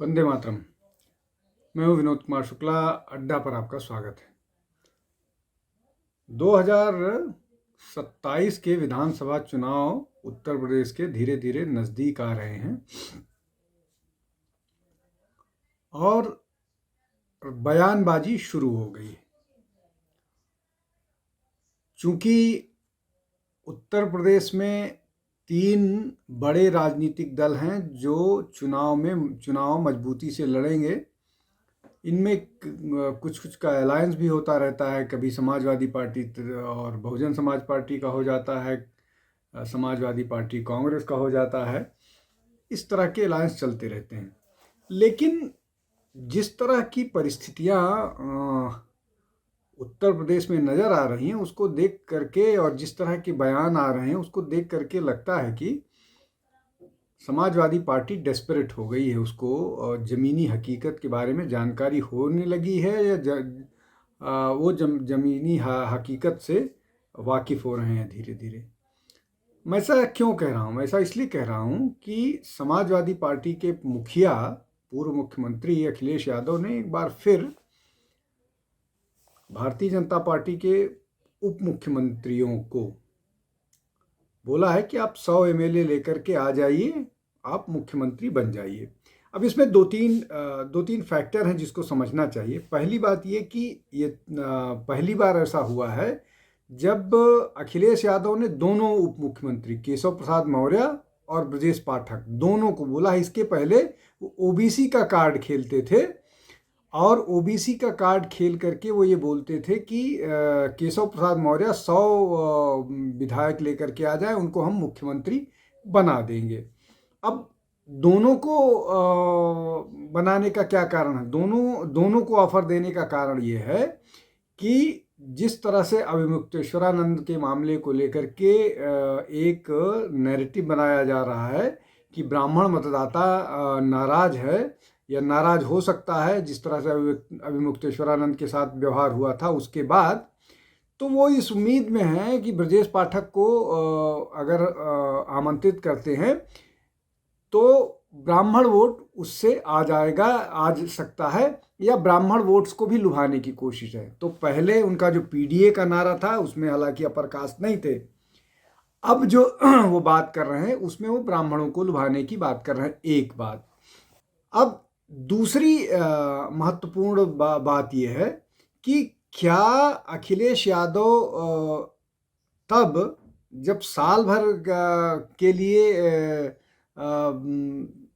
वंदे मातरम। मैं हूं विनोद कुमार शुक्ला। अड्डा पर आपका स्वागत है। 2027 के विधानसभा चुनाव उत्तर प्रदेश के धीरे धीरे नजदीक आ रहे हैं और बयानबाजी शुरू हो गई है। चूंकि उत्तर प्रदेश में 3 बड़े राजनीतिक दल हैं जो चुनाव मजबूती से लड़ेंगे। इनमें कुछ का अलायंस भी होता रहता है। कभी समाजवादी पार्टी और बहुजन समाज पार्टी का हो जाता है, समाजवादी पार्टी कांग्रेस का हो जाता है। इस तरह के अलायंस चलते रहते हैं। लेकिन जिस तरह की परिस्थितियां उत्तर प्रदेश में नज़र आ रही हैं उसको देख करके, और जिस तरह के बयान आ रहे हैं उसको देख करके लगता है कि समाजवादी पार्टी डेस्परेट हो गई है। उसको ज़मीनी हकीकत के बारे में जानकारी होने लगी है या वो ज़मीनी हकीकत से वाकिफ़ हो रहे हैं धीरे धीरे। मैं ऐसा क्यों कह रहा हूँ? ऐसा इसलिए कह रहा हूँ कि समाजवादी पार्टी के मुखिया, पूर्व मुख्यमंत्री अखिलेश यादव ने एक बार फिर भारतीय जनता पार्टी के उप मुख्यमंत्रियों को बोला है कि आप 100 एमएलए लेकर के आ जाइए, आप मुख्यमंत्री बन जाइए। अब इसमें दो तीन फैक्टर हैं जिसको समझना चाहिए। पहली बात ये कि ये पहली बार ऐसा हुआ है जब अखिलेश यादव ने दोनों उप मुख्यमंत्री केशव प्रसाद मौर्य और ब्रजेश पाठक दोनों को बोला है। इसके पहले वो ओबीसी का कार्ड खेलते थे और ओबीसी का कार्ड खेल करके वो ये बोलते थे कि केशव प्रसाद मौर्य 100 विधायक लेकर के आ जाए, उनको हम मुख्यमंत्री बना देंगे। अब दोनों को बनाने का क्या कारण है? दोनों को ऑफर देने का कारण ये है कि जिस तरह से अभिमुक्तेश्वरानंद के मामले को लेकर के एक नैरेटिव बनाया जा रहा है कि ब्राह्मण मतदाता नाराज है या नाराज हो सकता है, जिस तरह से अभिमुक्तेश्वरानंद के साथ व्यवहार हुआ था उसके बाद, तो वो इस उम्मीद में है कि ब्रजेश पाठक को अगर आमंत्रित करते हैं तो ब्राह्मण वोट उससे आ सकता है, या ब्राह्मण वोट्स को भी लुभाने की कोशिश है। तो पहले उनका जो पीडीए का नारा था उसमें हालांकि अपर कास्ट नहीं थे। अब जो वो बात कर रहे हैं उसमें वो ब्राह्मणों को लुभाने की बात कर रहे हैं। एक बात। अब दूसरी महत्वपूर्ण बात यह है कि क्या अखिलेश यादव तब जब साल भर के लिए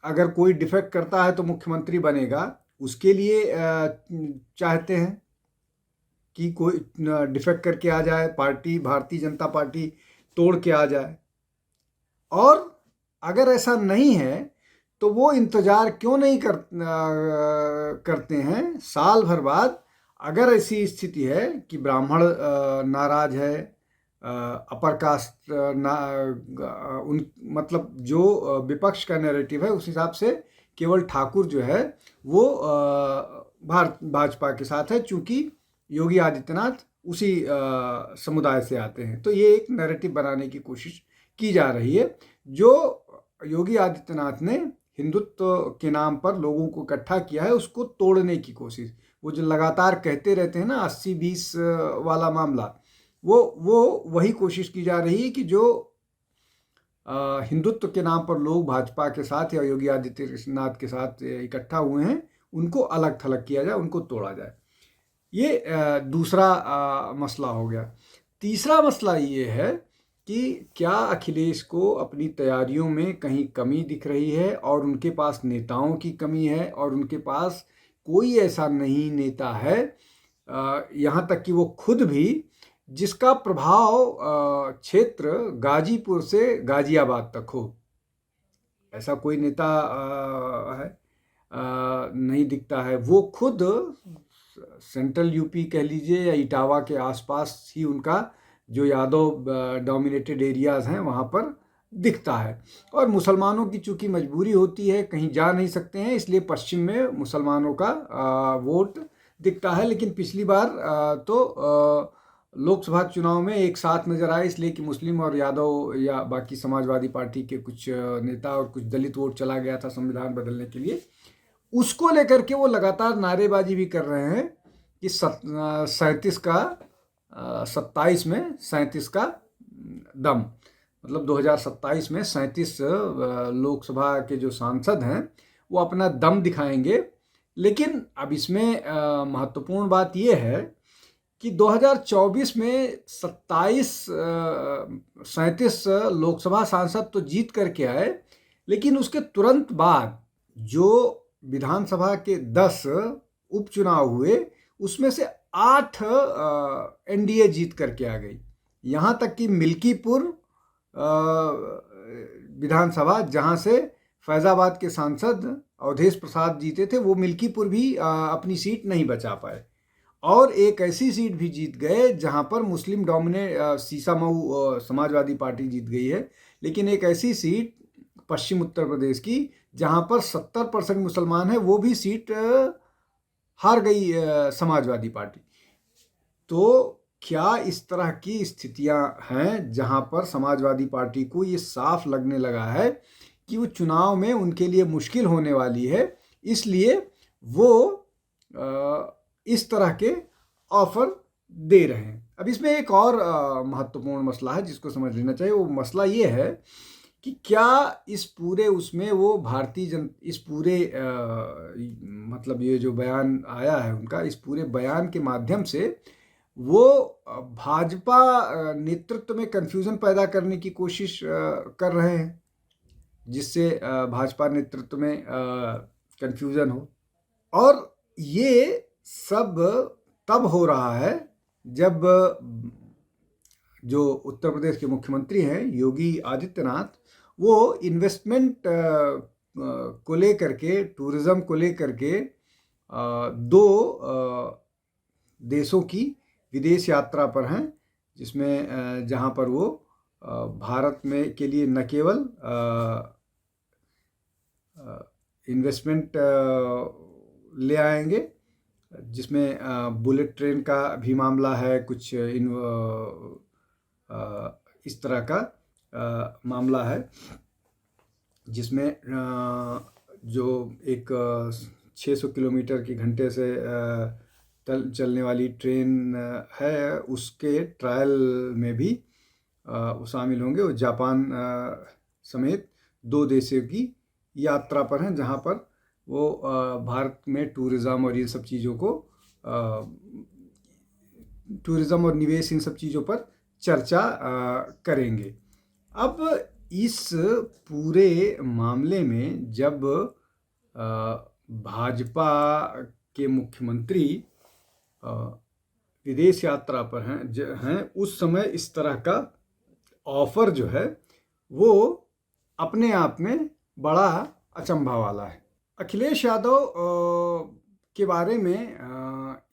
अगर कोई डिफेक्ट करता है तो मुख्यमंत्री बनेगा, उसके लिए चाहते हैं कि कोई डिफेक्ट करके आ जाए, भारतीय जनता पार्टी तोड़ के आ जाए। और अगर ऐसा नहीं है तो वो इंतज़ार क्यों नहीं करते हैं साल भर बाद? अगर ऐसी स्थिति है कि ब्राह्मण नाराज है, अपर कास्ट मतलब जो विपक्ष का नैरेटिव है उस हिसाब से केवल ठाकुर जो है वो भाजपा के साथ है, चूंकि योगी आदित्यनाथ उसी समुदाय से आते हैं। तो ये एक नैरेटिव बनाने की कोशिश की जा रही है जो योगी आदित्यनाथ ने हिंदुत्व के नाम पर लोगों को इकट्ठा किया है, उसको तोड़ने की कोशिश। वो जो लगातार कहते रहते हैं ना 80-20 वाला मामला, वो वही कोशिश की जा रही है कि जो हिंदुत्व के नाम पर लोग भाजपा के साथ या योगी आदित्यनाथ के साथ इकट्ठा हुए हैं उनको अलग थलग किया जाए, उनको तोड़ा जाए। ये दूसरा मसला हो गया। तीसरा मसला ये है कि क्या अखिलेश को अपनी तैयारियों में कहीं कमी दिख रही है, और उनके पास नेताओं की कमी है, और उनके पास कोई ऐसा नहीं नेता है यहाँ तक कि वो खुद भी जिसका प्रभाव क्षेत्र गाजीपुर से गाजियाबाद तक हो। ऐसा कोई नेता नहीं दिखता है। वो खुद सेंट्रल यूपी कह लीजिए या इटावा के आसपास ही उनका जो यादव डोमिनेटेड एरियाज हैं वहाँ पर दिखता है। और मुसलमानों की चूंकि मजबूरी होती है, कहीं जा नहीं सकते हैं, इसलिए पश्चिम में मुसलमानों का वोट दिखता है। लेकिन पिछली बार तो लोकसभा चुनाव में एक साथ नजर आए, इसलिए कि मुस्लिम और यादव या बाकी समाजवादी पार्टी के कुछ नेता और कुछ दलित वोट चला गया था संविधान बदलने के लिए। उसको लेकर के वो लगातार नारेबाजी भी कर रहे हैं कि 37 का 27 में 37 का दम, मतलब 2027 में 37 लोकसभा के जो सांसद हैं वो अपना दम दिखाएंगे। लेकिन अब इसमें महत्वपूर्ण बात यह है कि 2024 में 37 लोकसभा सांसद तो जीत करके आए, लेकिन उसके तुरंत बाद जो विधानसभा के 10 उपचुनाव हुए उसमें से 8 एनडीए जीत करके आ गई। यहाँ तक कि मिल्कीपुर विधानसभा, जहाँ से फैज़ाबाद के सांसद अवधेश प्रसाद जीते थे, वो मिल्कीपुर भी अपनी सीट नहीं बचा पाए। और एक ऐसी सीट भी जीत गए जहां पर मुस्लिम डोमिनेट सीसामऊ समाजवादी पार्टी जीत गई है, लेकिन एक ऐसी सीट पश्चिम उत्तर प्रदेश की जहां पर 70% मुसलमान है, वो भी सीट हार गई समाजवादी पार्टी। तो क्या इस तरह की स्थितियां हैं जहां पर समाजवादी पार्टी को ये साफ लगने लगा है कि वो चुनाव में उनके लिए मुश्किल होने वाली है, इसलिए वो इस तरह के ऑफर दे रहे हैं। अब इसमें एक और महत्वपूर्ण मसला है जिसको समझ लेना चाहिए। वो मसला ये है कि क्या इस पूरे उसमें वो इस पूरे मतलब ये जो बयान आया है उनका, इस पूरे बयान के माध्यम से वो भाजपा नेतृत्व में कंफ्यूजन पैदा करने की कोशिश कर रहे हैं, जिससे भाजपा नेतृत्व में कंफ्यूजन हो। और ये सब तब हो रहा है जब जो उत्तर प्रदेश के मुख्यमंत्री हैं योगी आदित्यनाथ, वो इन्वेस्टमेंट को लेकर के, टूरिज्म को लेकर के 2 देशों की विदेश यात्रा पर हैं, जिसमें जहां पर वो भारत में के लिए न केवल इन्वेस्टमेंट ले आएंगे, जिसमें बुलेट ट्रेन का भी मामला है, कुछ इस तरह का मामला है, जिसमें जो एक 600 किलोमीटर की घंटे से चलने वाली ट्रेन है, उसके ट्रायल में भी वो शामिल होंगे। वो जापान समेत 2 देशों की यात्रा पर हैं, जहां पर वो भारत में टूरिज़्म और ये सब चीज़ों को, टूरिज़्म और निवेश, इन सब चीज़ों पर चर्चा करेंगे। अब इस पूरे मामले में जब भाजपा के मुख्यमंत्री विदेश यात्रा पर हैं, उस समय इस तरह का ऑफर जो है वो अपने आप में बड़ा अचंभा वाला है। अखिलेश यादव के बारे में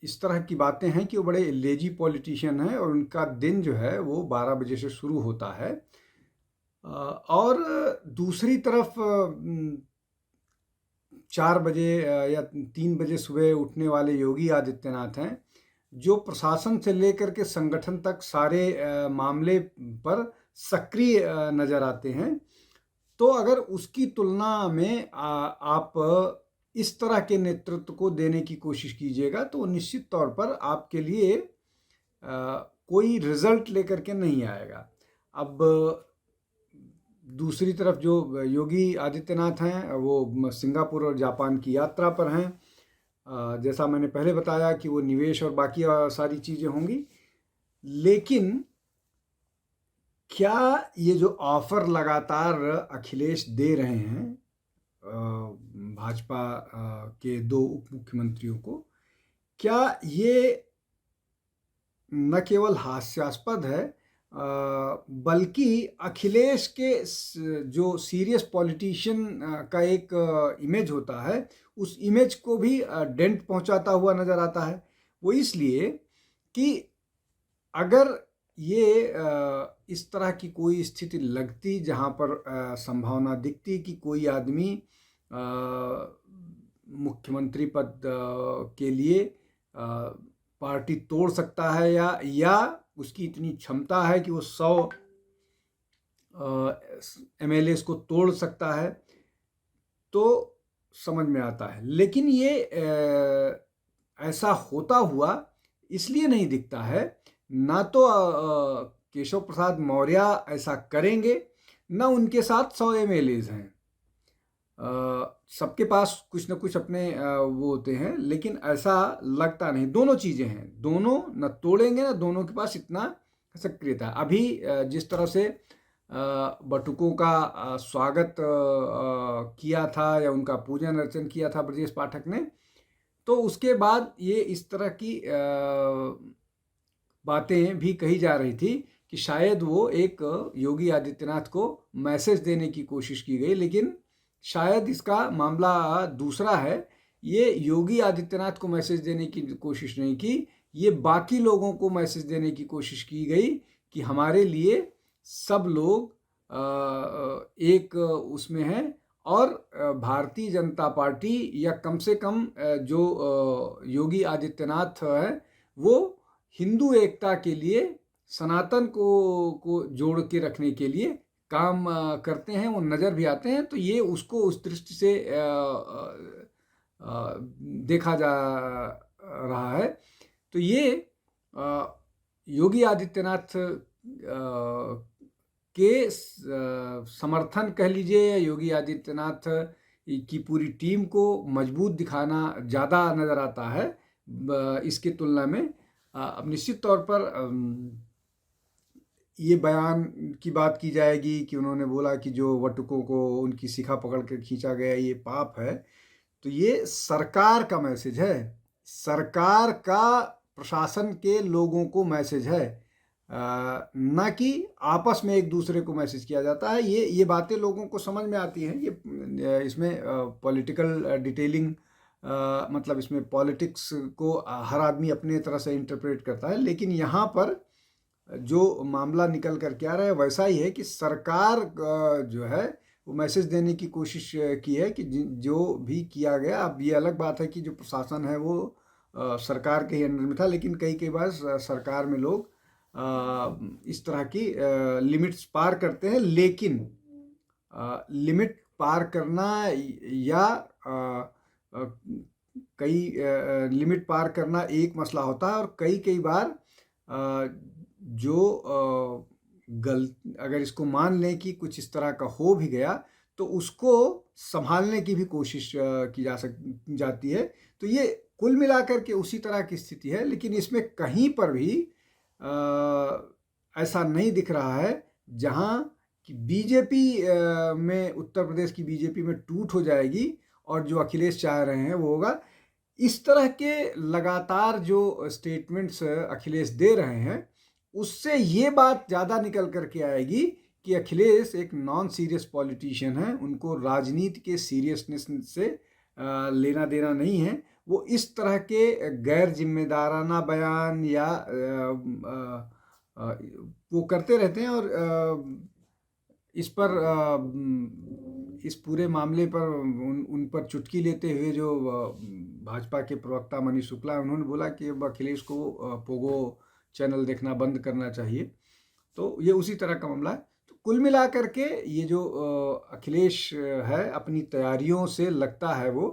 इस तरह की बातें हैं कि वो बड़े लेजी पॉलिटिशियन हैं और उनका दिन जो है वो 12 बजे से शुरू होता है, और दूसरी तरफ 4 बजे या 3 बजे सुबह उठने वाले योगी आदित्यनाथ हैं, जो प्रशासन से लेकर के संगठन तक सारे मामले पर सक्रिय नज़र आते हैं। तो अगर उसकी तुलना में आप इस तरह के नेतृत्व को देने की कोशिश कीजिएगा तो निश्चित तौर पर आपके लिए कोई रिजल्ट लेकर के नहीं आएगा। अब दूसरी तरफ जो योगी आदित्यनाथ हैं वो सिंगापुर और जापान की यात्रा पर हैं। जैसा मैंने पहले बताया कि वो निवेश और बाकी सारी चीज़ें होंगी, लेकिन क्या ये जो ऑफर लगातार अखिलेश दे रहे हैं भाजपा के 2 उप मुख्यमंत्रियों को, क्या ये न केवल हास्यास्पद है बल्कि अखिलेश के जो सीरियस पॉलिटिशियन का एक इमेज होता है, उस इमेज को भी डेंट पहुंचाता हुआ नज़र आता है। वो इसलिए कि अगर ये इस तरह की कोई स्थिति लगती जहां पर संभावना दिखती कि कोई आदमी मुख्यमंत्री पद के लिए पार्टी तोड़ सकता है या उसकी इतनी क्षमता है कि वो 100 MLAs को तोड़ सकता है, तो समझ में आता है, लेकिन ये ऐसा होता हुआ इसलिए नहीं दिखता है। ना तो केशव प्रसाद मौर्य ऐसा करेंगे, ना उनके साथ 100 एमएलएज हैं। सबके पास कुछ ना कुछ अपने वो होते हैं, लेकिन ऐसा लगता नहीं। दोनों चीज़ें हैं, दोनों न तोड़ेंगे ना दोनों के पास इतना सक्रियता। अभी जिस तरह से बटुकों का स्वागत किया था या उनका पूजन अर्चन किया था ब्रजेश पाठक ने, तो उसके बाद ये इस तरह की बातें भी कही जा रही थी कि शायद वो एक योगी आदित्यनाथ को मैसेज देने की कोशिश की गई, लेकिन शायद इसका मामला दूसरा है। ये योगी आदित्यनाथ को मैसेज देने की कोशिश नहीं की, ये बाकी लोगों को मैसेज देने की कोशिश की गई कि हमारे लिए सब लोग एक उसमें हैं, और भारतीय जनता पार्टी या कम से कम जो योगी आदित्यनाथ है वो हिंदू एकता के लिए, सनातन को जोड़ के रखने के लिए काम करते हैं, वो नज़र भी आते हैं। तो ये उसको उस दृष्टि से देखा जा रहा है। तो ये योगी आदित्यनाथ के समर्थन कह लीजिए, या योगी आदित्यनाथ की पूरी टीम को मजबूत दिखाना ज़्यादा नज़र आता है इसकी तुलना में। अब निश्चित तौर पर ये बयान की बात की जाएगी कि उन्होंने बोला कि जो वटुकों को उनकी शिखा पकड़ कर खींचा गया ये पाप है। तो ये सरकार का मैसेज है, सरकार का प्रशासन के लोगों को मैसेज है, ना कि आपस में एक दूसरे को मैसेज किया जाता है। ये बातें लोगों को समझ में आती हैं। ये इसमें पॉलिटिकल डिटेलिंग, मतलब इसमें पॉलिटिक्स को हर आदमी अपने तरह से इंटरप्रेट करता है, लेकिन यहाँ पर जो मामला निकल कर के आ रहा है वैसा ही है कि सरकार जो है वो मैसेज देने की कोशिश की है कि जो भी किया गया। अब ये अलग बात है कि जो प्रशासन है वो सरकार के ही अंडर में था, लेकिन कई बार सरकार में लोग इस तरह की लिमिट्स पार करते हैं। लेकिन लिमिट पार करना या कई लिमिट पार करना एक मसला होता है, और कई बार जो अगर इसको मान लें कि कुछ इस तरह का हो भी गया तो उसको संभालने की भी कोशिश की जाती है। तो ये कुल मिलाकर के उसी तरह की स्थिति है, लेकिन इसमें कहीं पर भी ऐसा नहीं दिख रहा है जहां कि बीजेपी में, उत्तर प्रदेश की बीजेपी में टूट हो जाएगी और जो अखिलेश चाह रहे हैं वो होगा। इस तरह के लगातार जो स्टेटमेंट्स अखिलेश दे रहे हैं उससे ये बात ज़्यादा निकल करके आएगी कि अखिलेश एक नॉन सीरियस पॉलिटिशियन है, उनको राजनीति के सीरियसनेस से लेना देना नहीं है। वो इस तरह के गैर जिम्मेदाराना बयान या वो करते रहते हैं, और इस पर इस पूरे मामले पर उन पर चुटकी लेते हुए जो भाजपा के प्रवक्ता मनीष शुक्ला, उन्होंने बोला कि अब अखिलेश को पोगो चैनल देखना बंद करना चाहिए। तो ये उसी तरह का मामला है। तो कुल मिलाकर के ये जो अखिलेश है अपनी तैयारियों से लगता है वो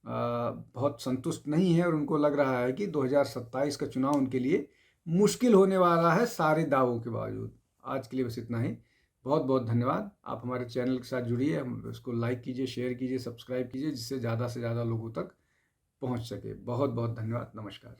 बहुत संतुष्ट नहीं है, और उनको लग रहा है कि 2027 का चुनाव उनके लिए मुश्किल होने वाला है सारे दावों के बावजूद। आज के लिए बस इतना ही। बहुत बहुत धन्यवाद। आप हमारे चैनल के साथ जुड़िए, उसको लाइक कीजिए, शेयर कीजिए, सब्सक्राइब कीजिए, जिससे ज़्यादा से ज़्यादा लोगों तक पहुंच सके। बहुत बहुत धन्यवाद। नमस्कार।